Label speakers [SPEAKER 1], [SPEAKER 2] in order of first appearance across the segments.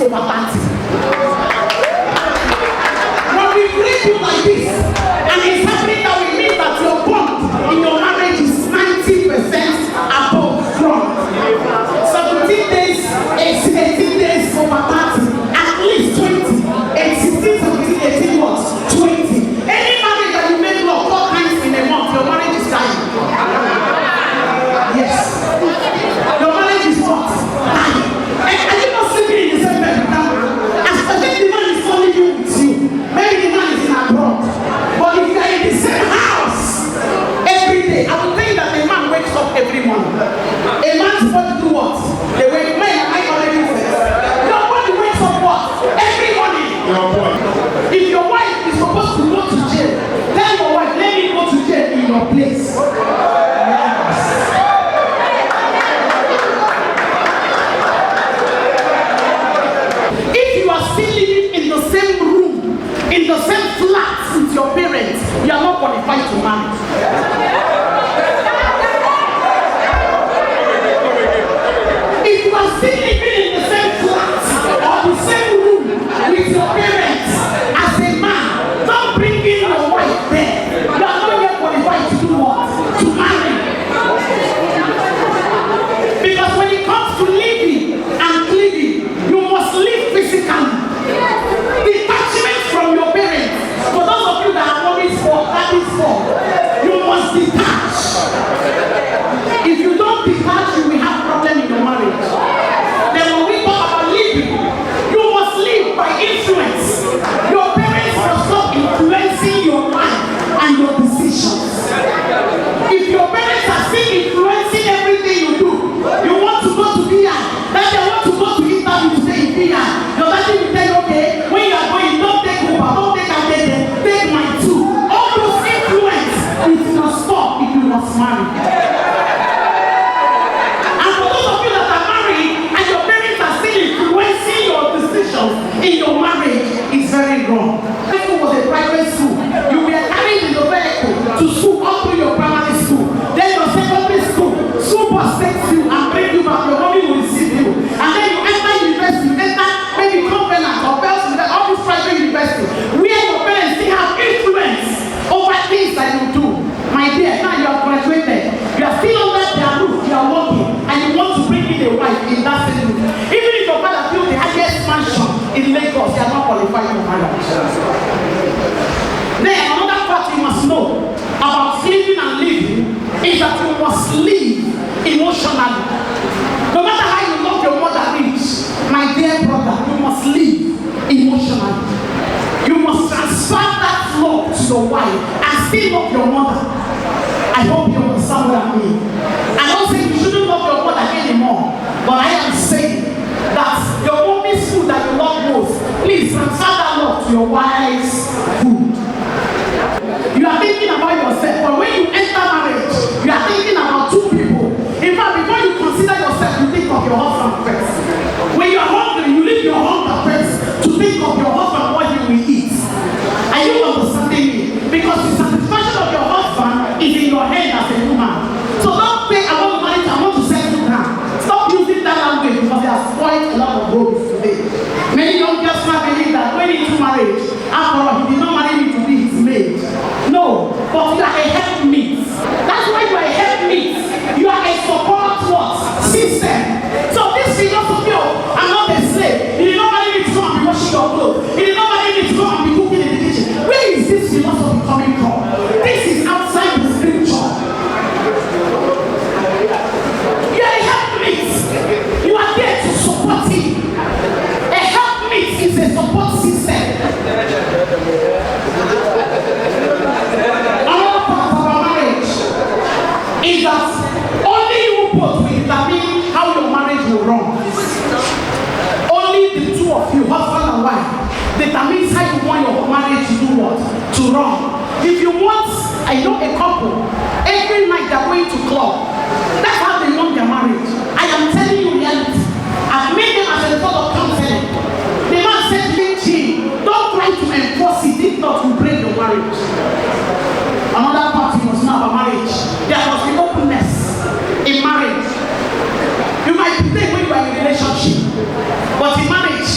[SPEAKER 1] over 30. When we bring you like this, and it's happening that we mean that your bond in your marriage is 90% above strong. 17 days, 18 days over 30, at least 20, 16, 17, 18 months, 20. Any marriage that you make love 4 times in a month, your marriage is dying. Yes. Your marriage is what? Dying. And you're not sleeping in the same bed with that man. I think the man is only you with you. Maybe the man is in abroad. But if you are in the same house every day, I will tell you that a man wakes up every morning. A man's supposed to do what? They wake men, I already said. Your body wakes up what? Every morning. If your wife is supposed to go to jail, tell your wife, let me go to jail in your place. If you are still living in the same room, in the same flat with your parents, you are not qualified to marry. If you are still living in the same flat or the same room with your parents, as a man, don't bring in your wife there. You are not yet qualified to do what? To marry. Because when it comes to living and cleaving, you must live physically. Detachment from your parents. For those of you that are mommies for, daddies for, you must detach. If you don't detach, you will have problem in your marriage. Then when we talk about living, you must live by influence. Your parents must stop influencing your life and your decisions. If your parents are still influencing everything you do, you want to go to VR, then they want to go to interview today in VR. Your daddy will tell you, okay, when you are going, don't take Uber, don't take a date, take my two. All those influence, it must stop if you must marry. In your marriage is very wrong. School was a private school. You were carried in the vehicle to school up to your primary school. Then your secondary school bus takes you and bring you back. Your mommy will receive you. And then you enter university, enter maybe Covenant or Bells, all these private universities, where your parents still have influence over things that you do. My dear, now you have graduated. You are still under their roof. You are working, and you want to bring in a wife in that same roof. Even if your father built the highest mansion in Lagos, you are not qualified for marriage. Then another part you must know about living and living is that you must live emotionally. No matter how you love your mother rich, my dear brother, you must live emotionally. You must transfer that love to your wife and still love your mother. I hope you understand what I mean. I don't say you shouldn't love your mother anymore, but I am saying that your mommy's food that you love most, please transfer that love to your wife's food. You are thinking about yourself, but when you enter marriage, you are thinking about two people. In fact, before you consider yourself, you think of your husband first. When you are hungry, you leave your hunger first to think of your husband, what he will eat. Are you understanding me? Because the satisfaction of your husband is in your hand as a woman. So don't say, I want to marry, I want to settle down. Stop using that language because they have spoiled a lot of roads today. Many young girls now believe that when into marriage, after all, he did not marry me to be his maid. No, but you are a helpmeet. That's why you are a helpmeet. You are a support what? System. So this philosophy of I'm not a slave. He did not marry me to come and be washing your clothes. He did not marry me to come and be cooking in the kitchen. Where is this philosophy coming from? This is outside the scripture. You are a helpmeet. You are there to support him. A helpmeet is a support system. Another part of our marriage is that only you both will determine how your marriage will run. Only the two of you, husband and wife, determines how you want your marriage to do what? To run. If you want, I know a couple, every night they're going to club. That's how they want their marriage. I am telling you reality. I've made them as a result of counseling. The man said, don't try to enforce it, if not, you break your marriage. Another part you must know about marriage. There must be openness in marriage. You might be there when you are in a relationship, but in marriage,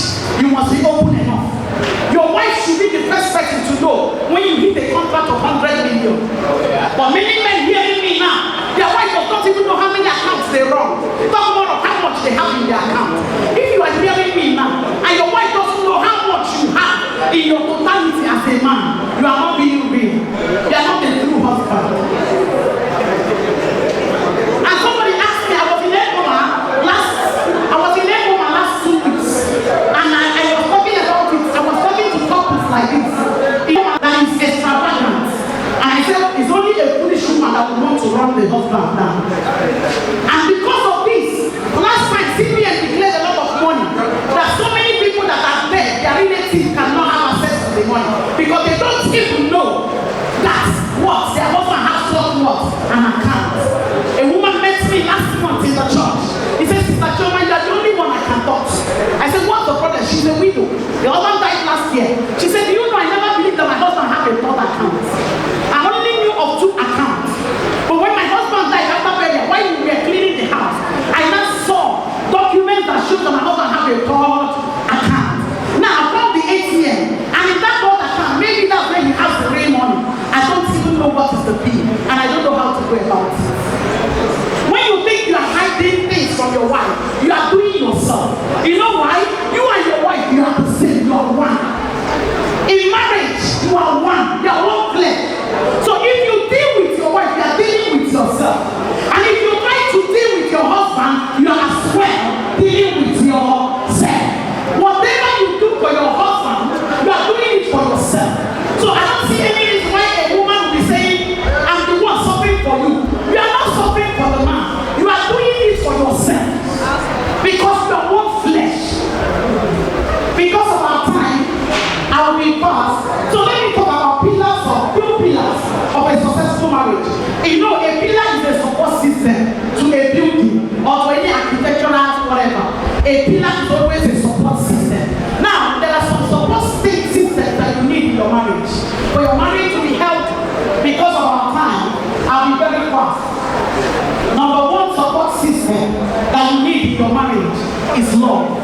[SPEAKER 1] building or to any architectural whatever, a pillar is always a support system. Now, there are some support systems that you need in your marriage. For your marriage to be healthy, because of our time, I'll be very fast. Number one support system that you need in your marriage is love.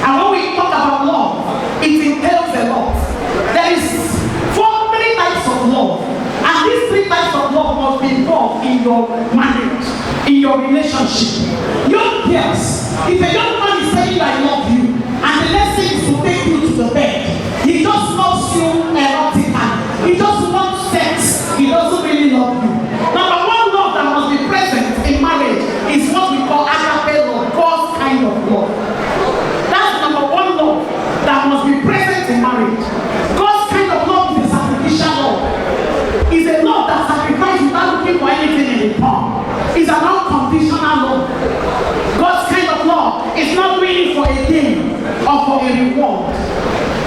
[SPEAKER 1] And when we talk about love, it entails a lot. There is three types of love. And these three types of love must be involved in your marriage, in your relationship. Young girls, if a young man is saying I love you, and the next thing is to take you to the bed, he just loves you erotically. He just wants sex. He doesn't really love you. Number one love that must be present in marriage is what we call agape love, God's kind of love. That's number one love that must be present in marriage. God's kind of love is a sacrificial love. It's a love that sacrifices without looking for anything in return. It's an unconditional love. God's kind of love is not doing it for a gain or for a reward.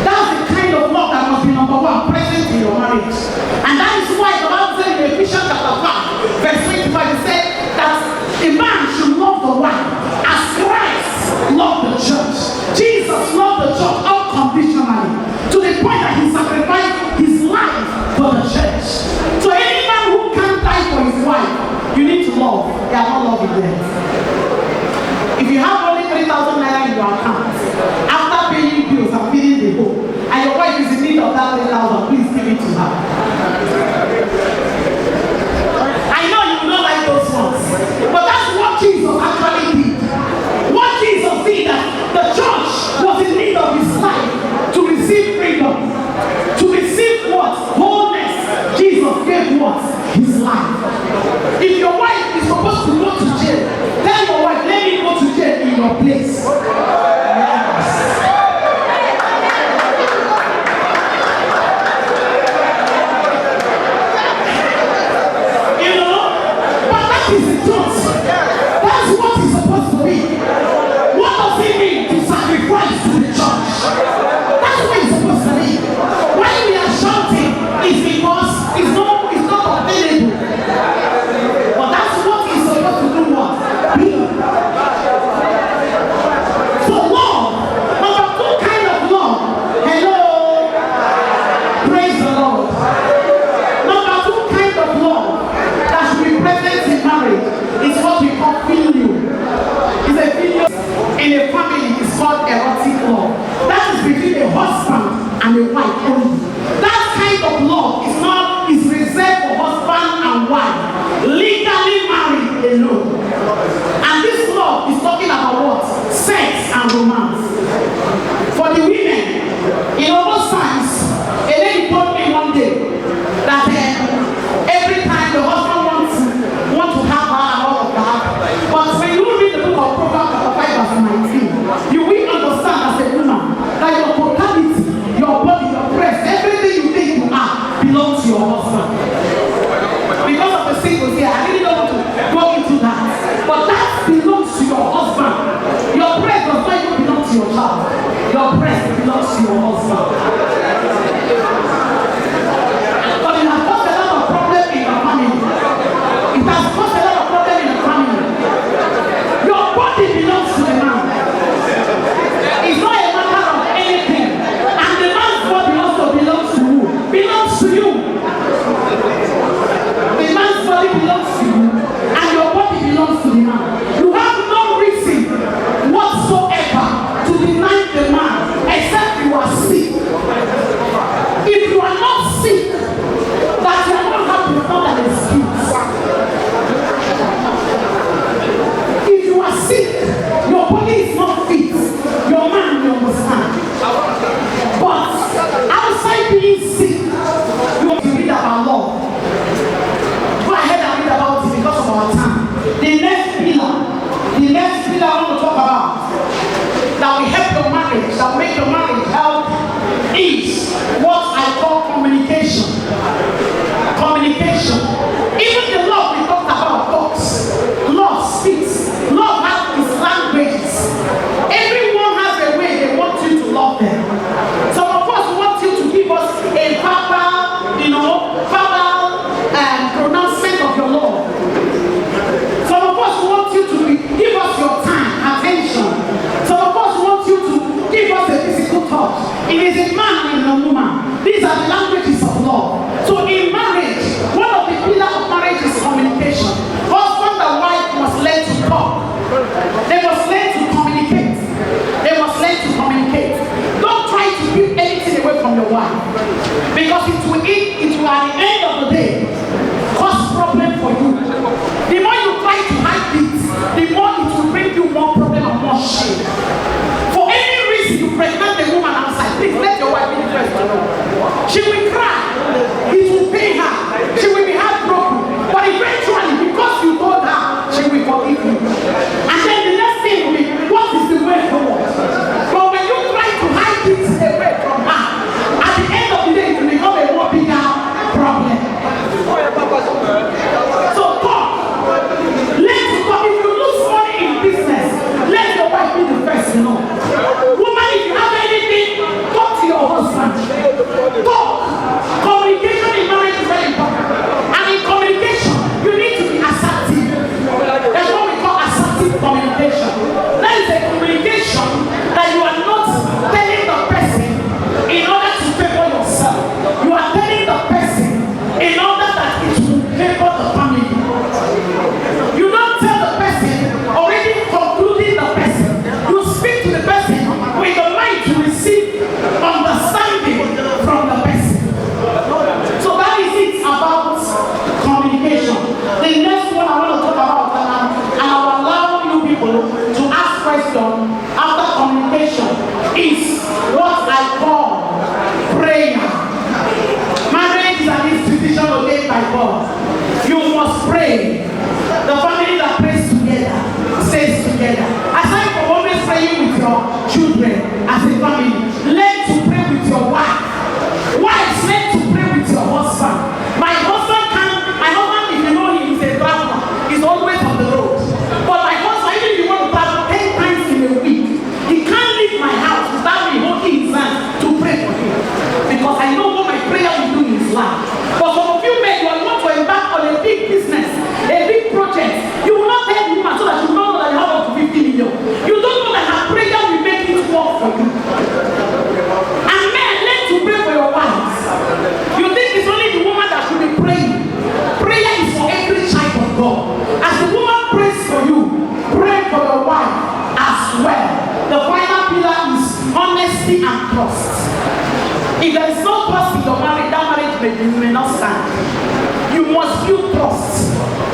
[SPEAKER 1] That's the kind of love that must be number one, present in your marriage. And that is why the Bible says in Ephesians chapter 5, verse 25, it said that a man should love the wife as Christ loved the church. Jesus loved the church unconditionally, to the point that he sacrificed his life for the church. So any man who can't die for his wife, you need to love. They are not loving them. If you have only 3,000 naira in your account, after paying bills and feeding the home, and your wife is in need of that 3,000, please give it to her. I know you will not like those ones, but that's what Jesus actually did. What Jesus did, that the church was in need of his life to receive freedom, to receive what? Wholeness. Jesus gave what? His life. If your wife is supposed to go to jail, tell your wife, let me go to jail in your place. Yes. You know, but that is the truth. That's what it's supposed to be. What does it mean to sacrifice to the church? That's what it's supposed to be. When we are shouting, it's because it's not available. But that's what it's supposed to do. What? Be. So love, number two kind of love. Hello. Praise the Lord. Number two kind of love that should be present in marriage is what we call filial. It's a filial in a family. It's called erotic love. That is between a husband and a wife only. That kind of love is reserved for husband and wife, legally married alone. And this love is talking about what? Sex and romance. For the women, in all those times, a lady told me one day that every time the husband wants to have her and all of that, but when you read the book of Proverbs chapter 5 verse 19, you will understand as a woman that your totality, your body, your breast, everything you think you are belongs to your husband. Because of the singles here, I really don't want to go into that. But that belongs to your husband. Your breast does not even belong talk. They must learn to communicate. They must learn to communicate. Don't try to keep anything away from your wife, because it will at the end of the day cause problem for you. The more you try to hide it, the more it will bring you more problem and more shame. For any reason you pregnant the woman outside, please let your wife be the first to know. She will cry. It will pain her. She will be heartbroken. But eventually, because you told her, she will forgive you. And then the next thing will be, what is the way forward? But when you try to hide it away from her, at the end of the day, it will become a more bigger problem. So talk. Let you talk. If you lose money in business, let your wife be the first to know. Woman, if you have anything, talk to your husband. Talk. Communication in marriage is very important. And in communication, you need to be assertive. That's what we call assertive communication. That is a communication that you are not telling the person in order to favor yourself. You are telling the person in order that it will favor the family. You don't tell the person already concluding the person. You speak to the person with the mind to receive understanding from the person. So that is it about communication. The next one I want to talk about, and I will allow you people to ask questions after communication, is what I call prayer. Marriage is an institution ordained by God. You must pray. The family that prays together stays together. Aside from always praying with your children as a family, learn to pray with your wife. Wives, learn to pray with your husband. My husband, if you know him, is a traveler. He's always on the road. But my husband, even if you want to travel 10 times in a week, he can't leave my house without me holding his hand to pray for him. Because I know what my prayer will do in his life. But some of you men, you want to embark on a big business, a big project. You will not tell the woman so that you don't know that you have up to 50 million. You don't know that her prayer will make it work for you. And men, learn to pray for your wives. You think it's only the woman that should be praying. Prayer is for every child of God. As the woman prays for you, pray for your wife as well. The final pillar is honesty and trust. If there is no trust in your marriage, that marriage may not stand. You must build trust.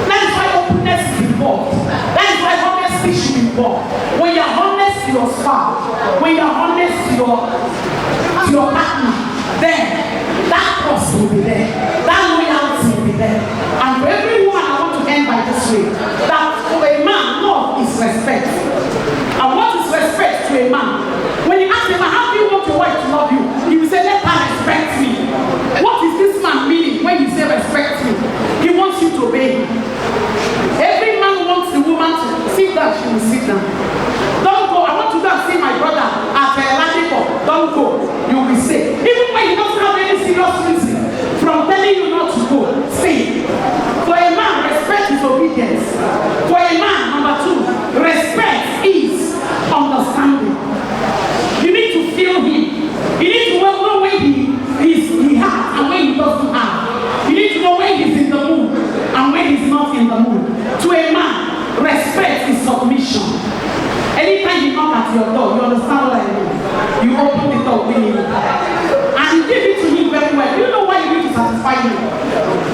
[SPEAKER 1] That is why openness is involved. That is why honesty should be involved. When you are honest to your spouse, when you are honest to your partner, then that trust will be there. That loyalty will be there. And for every woman, I want to end by this way. That for a man, love is respect. And what is respect to a man? When you ask him, how do you want your wife to love you? He will say, let her respect me. What is this man meaning when you say respect me? He wants you to obey him. Every man wants the woman to sit down, she will sit down. Don't go. I want to go and see my brother at Ladipo. Don't go. You will be safe. Even when he doesn't have any serious reason from telling you not to go, stay. For a man, respect is obedience. For a man, number two, respect is understanding. You need to feel him. You need to know when he has and when he doesn't have. You need to know when he's in the mood and when he's not in the mood. To a man, respect is submission. Anytime you knock at your door, you understand what I mean. You open the door willingly. And you give it to him very well. You know why you need to satisfy him.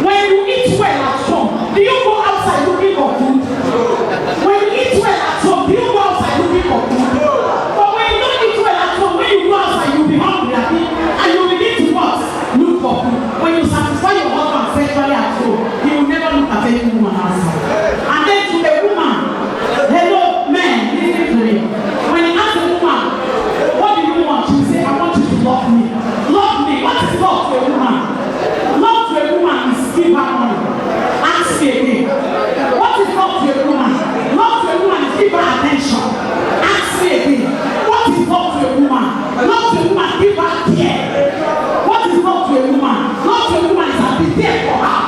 [SPEAKER 1] When you eat well at home, do you go outside looking for food? When you eat well at home, do you go outside looking for food? But when you don't eat well at home, when you go outside, you'll be hungry, and you begin to what? Look for food. When you satisfy your husband sexually at home, he will never look at any woman outside. And then to the woman, hello, men, listen to me. When you ask a woman, what do you want? She will say, I want you to love me. Love me. What is love to a woman? Love to a woman is give her money. Ask me again. What is love to a woman? Love to a woman is give her attention. Ask me again. What is love to a woman? Love to a woman is give her care. What is love to a woman? Love to a woman is be there for her.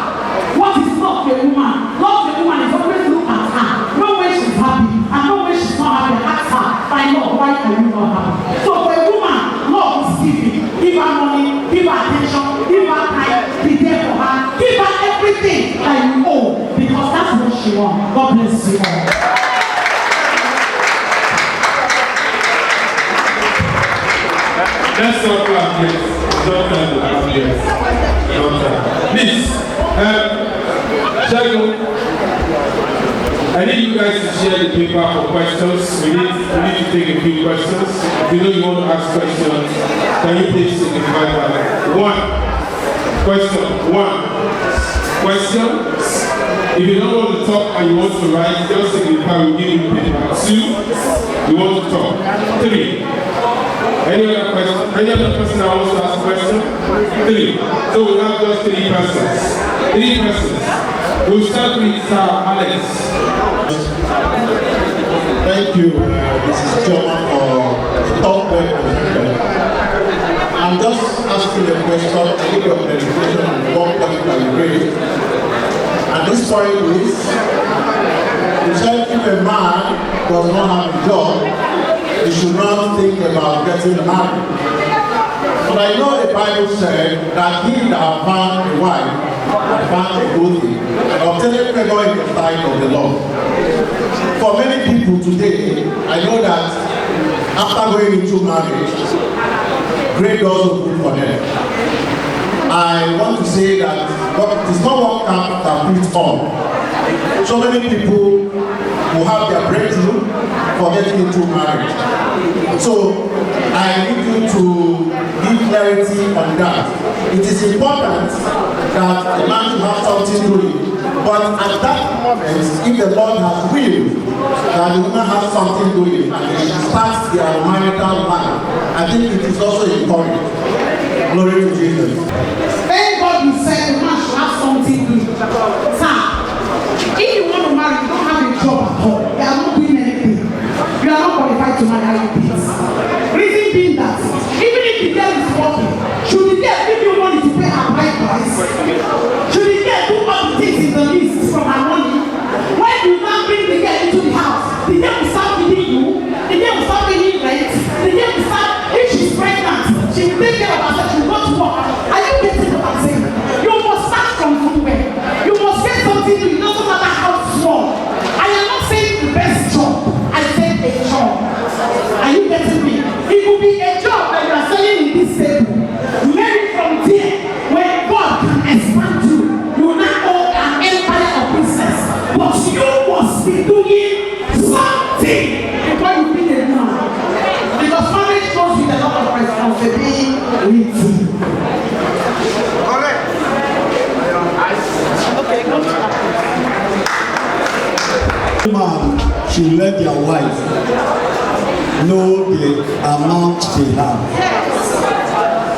[SPEAKER 1] What is love to a woman? Love to a woman is always look at her. Know when she's happy and know when she's not happy. Ask her, find out why are you not happy. So for a woman, love is giving. Give her money, give her attention, give her time, be there for her, give her everything that you owe, because that's what she wants. God bless you all.
[SPEAKER 2] Let's not clap yet. Don't clap yet. Please, Shago, I need you guys to share the paper for questions. We need to take a few questions. If you know you want to ask questions, can you please signify by one? Question. One. Question. If you don't want to talk and you want to write, just signify, we'll give you paper. Two. You want to talk. Three. Any other question? Any other person that wants to ask a question? Three. So we have just three persons. Three persons. We'll start with Alex.
[SPEAKER 3] Thank you, Mrs. Chairman, for the talk. I'm just asking a question, a little bit of clarification on one point that you raised. And this point is, you said if a man does not have a job, he should not think about getting married. But I know the Bible said that he that found a wife had found a good thing, and obtaining favor in the sight of the Lord. For many people today, I know that after going into marriage, great doors open for them. I want to say that it is not one cap that fits all. So many people who have their breakthrough for getting into marriage. So I need you to give clarity on that. It is important that the man should have something doing. But at that moment, if the Lord has willed that the woman has something doing and she starts their marital life, I think it is also encouraged. Glory to Jesus.
[SPEAKER 1] Thank God you said the man should have something doing. Sir, if you want to marry, you don't have a job at all. You are not doing anything. You are not qualified to marry peace. Reason being that even if the girl is working, should the girl give you money to pay her bride price? Should the girl do all the things in the list from her money? When you now bring the girl into the house, the girl will start feeding you, the girl will start paying rent, the girl will start, if she's pregnant, she will take care of herself, she will go to work. Are you getting what I'm saying? You must start from somewhere. You must get something to do. It doesn't matter how small. I am not saying the best job. I said a job. Are you getting me? It will be a job that you are selling in this table. Maybe from there, when God can expand you, you will not own an empire of business. But you must be doing something before you be a man. Because marriage comes with a lot of responsibility.
[SPEAKER 4] Man should let their wife know the amount they have.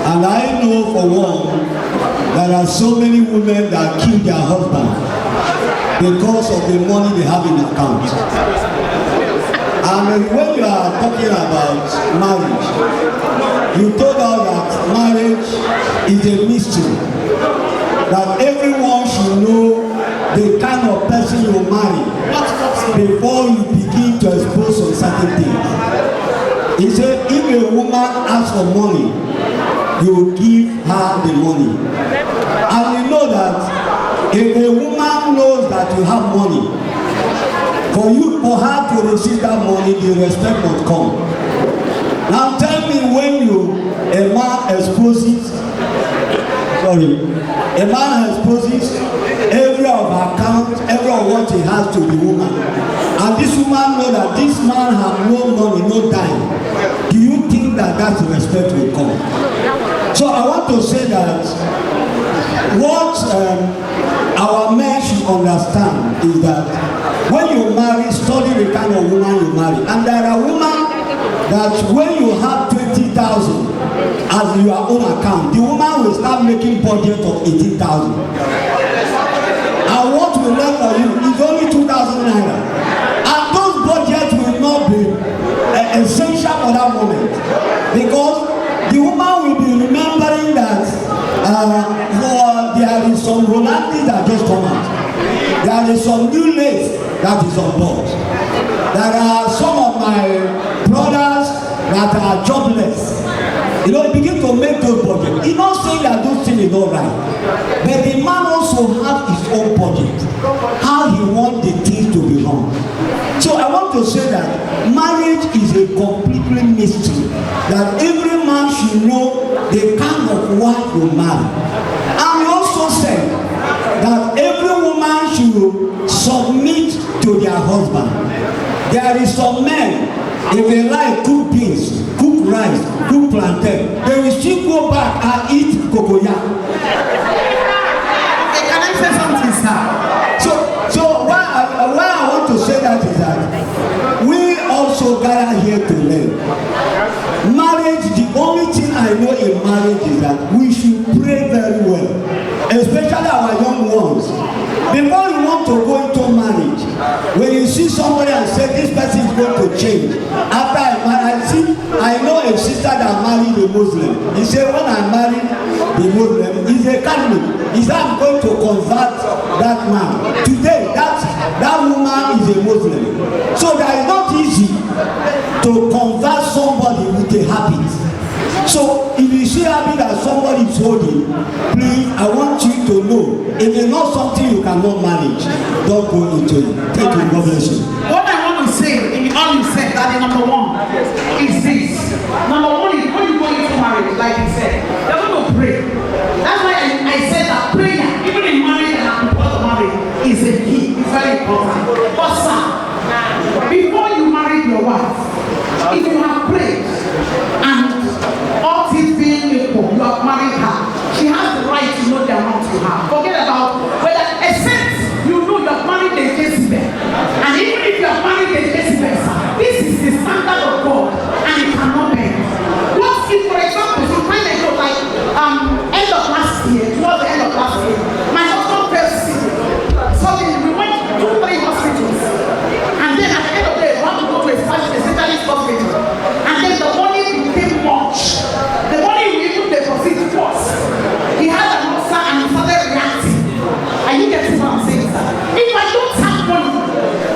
[SPEAKER 4] And I know for one, there are so many women that kill their husband because of the money they have in account. And when you are talking about marriage, you told us that marriage is a mystery, that everyone should know the kind of person you marry before you begin to expose on certain things. He said, if a woman asks for money, you give her the money. And you know that if a woman knows that you have money, for her to receive that money, the respect must come. Now tell me, when a man exposes every of her account, every of what he has to the woman, and this woman know that this man have no money, no time, do you think that respect will come? So I want to say that what our men should understand is that when you marry, study the kind of woman you marry. And there are women that when you have 20,000 as your own account, the woman will start making budget of 18,000. And what we learn for you is only 2,000 naira. And those budgets will not be essential for that moment, because the woman will be remembering that there is some romantic that just come out. There is some new lace that is on board. There are some of my brothers that are jobless. You know, begin to make those budgets. He's not saying that those things is not right, but the man also has his own budget, how he wants the things to be run. So I want to say that marriage is a completely mystery, that every man should know the kind of wife you marry. And he also said that every woman should submit to their husband. There is some men, if they like cook beans, cook rice, cook plantain, they will still go back and eat cocoyam.
[SPEAKER 1] Can I say something, sir?
[SPEAKER 4] So why I want to say that is that we also gather here to learn. Marriage, the only thing I know in marriage is that we should pray very well, especially our young ones. Before you want to go into marriage, when you see somebody and say this person is going to change, after I know a sister that married a Muslim. He said when I married the Muslim, he's a Catholic. He said I'm going to convert that man. Today, that woman is a Muslim. So that is not easy to convert somebody with a habit. So if you see habit that somebody is holding, please, I want you to know, if it's not something you cannot manage, don't go into it. Thank you. God bless you.
[SPEAKER 1] What I want to say, in all you said, that is number one, is this. Number one is when you go into marriage, like you said, you're going to pray. That's why I said that prayer, even in marriage and before the marriage, is a key. It's very important. But sir, before you marry your wife, if you have prayed and all things being equal, you have married her, she has the right to know the amount you have. Forget about whether, except you know you have married a Jezebel. And even if you have married a Jezebel, this is the standard of God and it cannot bend. What if, for example, some time ago, like end of last year, towards the end of last year, my husband fell sick. Suddenly we went to 2-3 hospitals. And then at the end of the day, we had to go to a specialist hospital. And then the money became much. The money we even deposit was. He had an ulcer and he started reacting. Are you getting what I'm saying, sir? If I don't have money,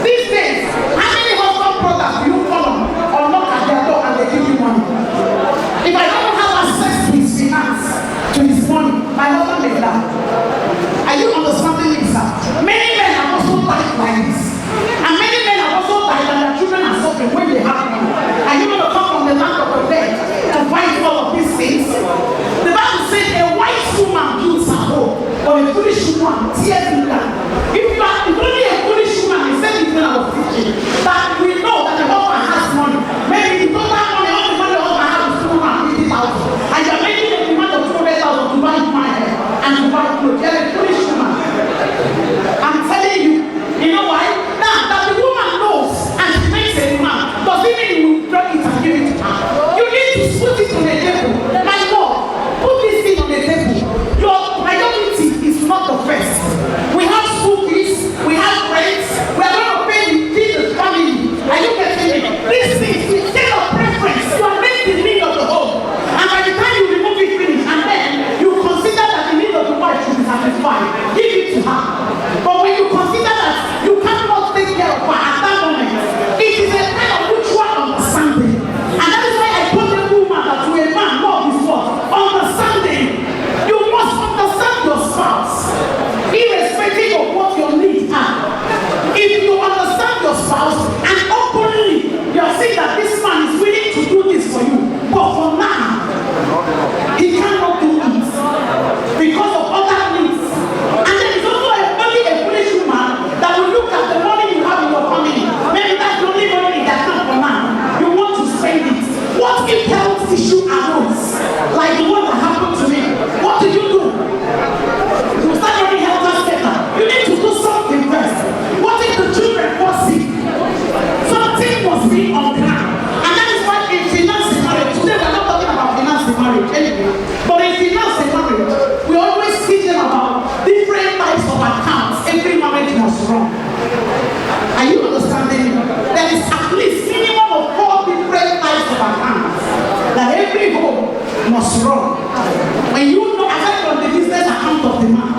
[SPEAKER 1] these days, how many husband brothers do you follow or knock at their door and they give you money? If I don't have access to his finance, to his money, my husband may die. Are you understanding me, sir? Many men have also died like this. And many men have also died and their children are suffering when they have money. Are you going to come from the land of the dead to fight all of these things? The Bible says a wise woman builds her home, but a foolish woman tears it down. If only a foolish woman, I said it when I was teaching, that we know that the husband has money. Maybe the total money, all the money the husband has is 250,000. And you're making a demand of 200,000 to buy my hair and to buy clothes. You're a foolish woman. I'm telling you, you know why? Now that the woman knows and she makes a demand, doesn't mean you will drop it and give it to her. You need to put it on the table. My God, put this thing on the table. Your priority is not the first. We have school fees, we have rent, we are going to pay the family. Are you getting me? These things, instead of preference, you are making the need of the home. And by the time you remove it finish, and then you consider that the need of the wife should be satisfied, give it to her. But when you consider that you cannot take care of her at that moment, it is a kind of mutual understanding. And that is why I told the woman that to a man, love is what? Understanding. You must understand your spouse, irrespective of what your needs are. If you understand your spouse and openly you are saying that this man is willing to do this for you, but for now, he cannot do it because of other needs. And there is also only a foolish woman that will look at the money you have in your family. Maybe that's the only money in that account for now. You want to spend it. What if health issue arose, like the one that happened to me? What did you do? You start running health center. You need to do something first. What if the children fall sick? Something must be on ground. And that is why in finance and marriage, today we are not talking about finance and marriage anyway, but in finance and marriage, we always teach them about different types of accounts every marriage must run. Are you understanding? There is at least minimum of 4 different types of accounts that every home must run. When you know, aside from the business account of the man,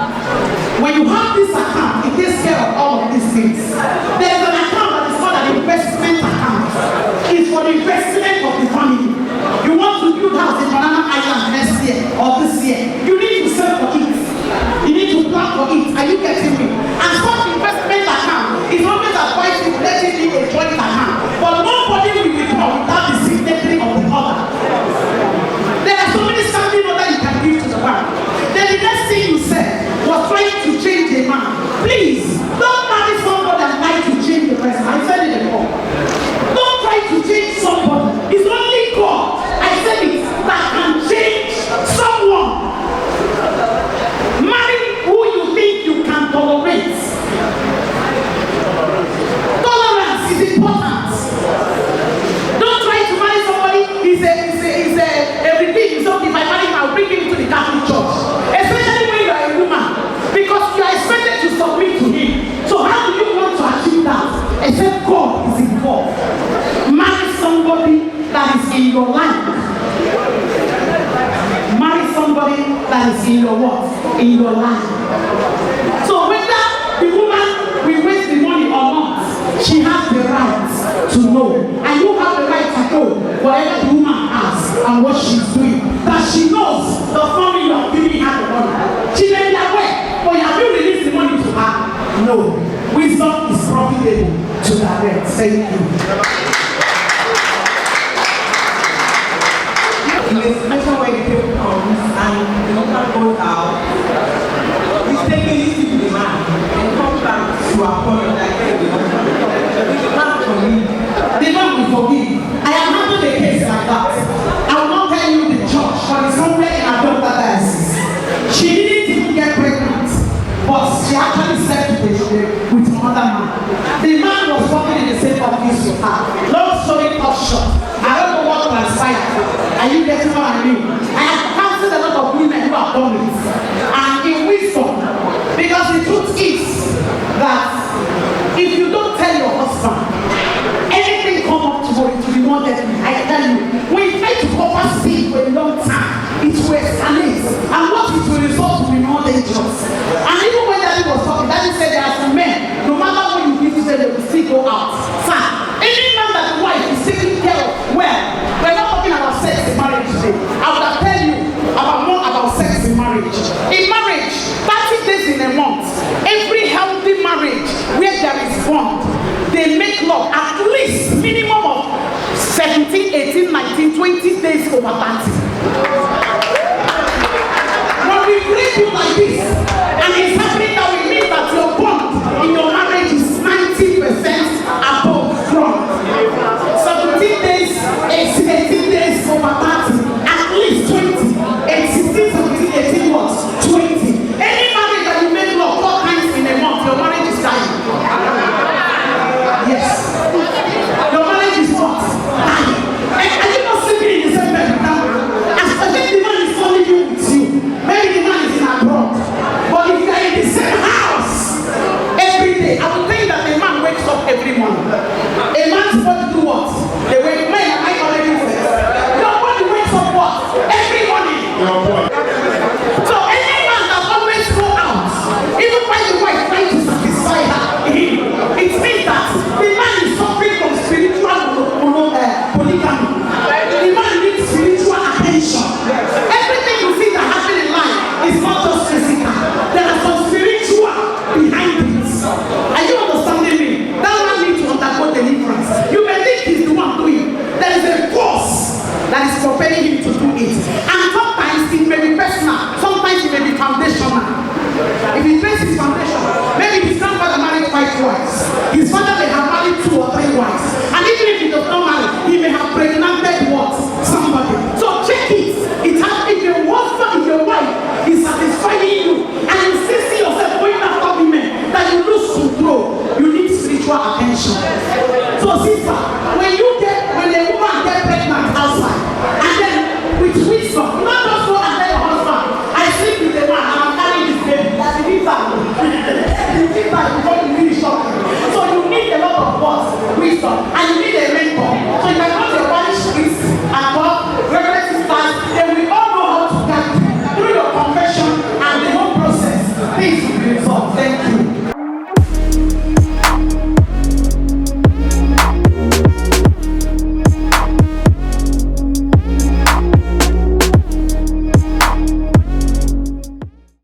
[SPEAKER 1] when you have this account, it takes care of all of these things. There is an account that is called an investment account. It's for the investment of the family. You want to build house in Banana Island next year or this year. You need to save for it. You need to plan for it. Are you getting me? And such investment account is always advised to let it be a joint your life. Marry somebody that is in your what? In your life. So whether the woman will waste the money or not, she has the right to know. And you have the right to know whatever the woman has and what she's doing. That she knows the family you are giving her the money. She may be aware, but have you released the money to her? No. Wisdom is profitable to direct. Thank you.
[SPEAKER 5] In a situation where the people comes and the woman goes out, he's taking it to the man and comes back to apologize to the husband. The man forgive.
[SPEAKER 1] The man will forgive. I have handled a case like that. I will not tell you the church, but it's somewhere in our daughter diocese. She didn't even get pregnant, but she actually slept with another man. The man was working in the same office with her. Long story cut short. I don't know what transpired. Are you getting what I mean? I have counseled a lot of women who have done it. And in wisdom, because the truth is that if you don't tell your husband, anything come up tomorrow, it will be more deadly. I tell you, when you try to cover sin for a long time, it will escalate. And what it will result will be more dangerous. And even when Daddy was talking, Daddy said there are some men, no matter what you give to them, they will still go out. Sir, any man that the wife is taking care of, well, we're not talking about sex in marriage today. I would have tell you more about sex in marriage. In marriage, 30 days in a month, every healthy marriage where there is bond, they make love at least minimum of 17, 18, 19, 20 days over 30. When we break you like this,